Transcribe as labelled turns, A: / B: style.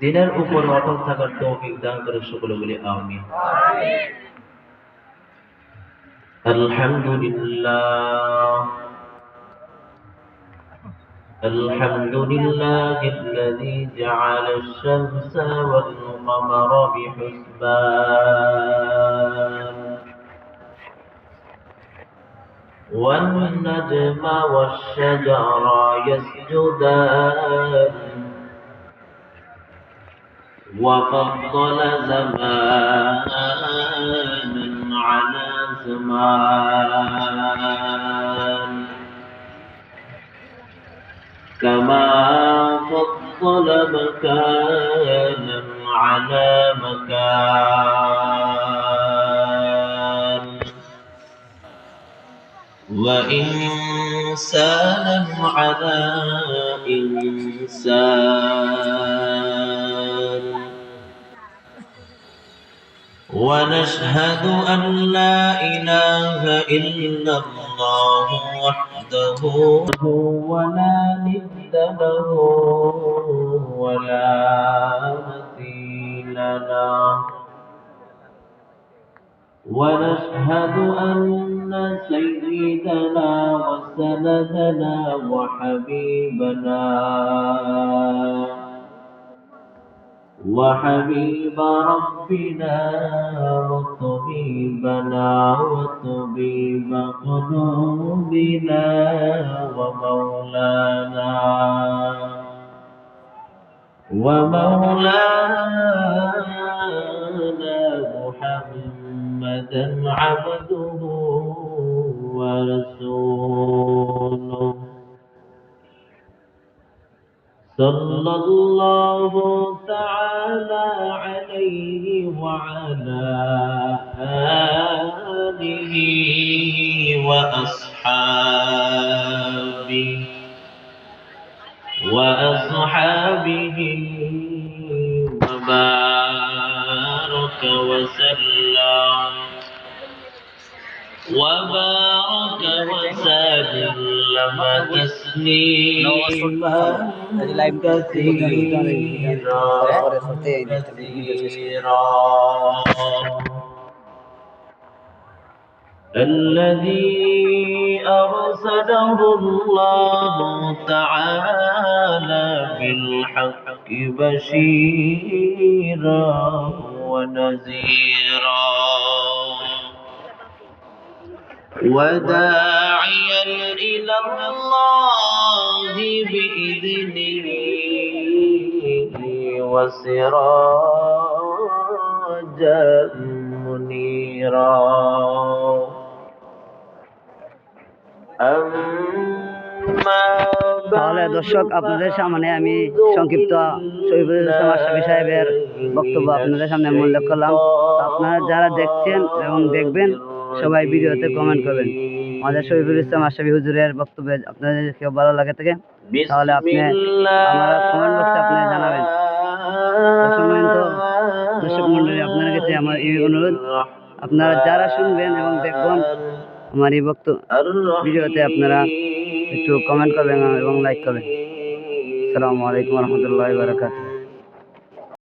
A: দিনের উপর অটল থাকার তৌফিক দান করে সকলে বলি আমিন। আলহামদুলিল্লাহ الذي جعل الشمس والقمر بحسبان والنجم والشجر يسجدان وفضل زمانا على زمان كما فضل مكانا على مكان وإنسانا على إنسان ونشهد أن لا إله إلا الله وحده ولا ند له ولا مثيل له ونشهد أن سيدنا وسندنا وحبيب ربنا وطبيبنا وطبيب قلوبنا ومولانا محمدا عبده ورسوله صلى الله تعالى عليه وعلى آله وأصحابه وبارك وسلم تسليما كثيرا الذي أرسله الله تعالى بالحق بشيرا ونذيرا وداعيا إلى الله بإذنه وسراجا منيرا
B: তাহলে দর্শক, আপনাদের সামনে আমি সংক্ষিপ্ত শরীফুল ইসলাম আশরাফী সাহেবের বক্তব্য আপনাদের সামনে উল্লেখ করলাম। আপনারা যারা দেখছেন এবং দেখবেন সবাই ভিডিওতে কমেন্ট করবেন। আমাদের শরীফুল ইসলাম আশরাফী হুজুরের বক্তব্য আপনাদের কেউ ভালো লাগে থাকে তাহলে আপনি আমার কমেন্ট বক্সে আপনি জানাবেন। দর্শক মন্ডলী, আপনার কাছে আমার এই অনুরোধ, আপনারা যারা শুনবেন এবং দেখবেন আমার এই ভিডিওতে আপনারা একটু কমেন্ট করবেন এবং লাইক করবেন। আসসালামু আলাইকুম ওয়া রাহমাতুল্লাহি ওয়া বারাকাতুহু।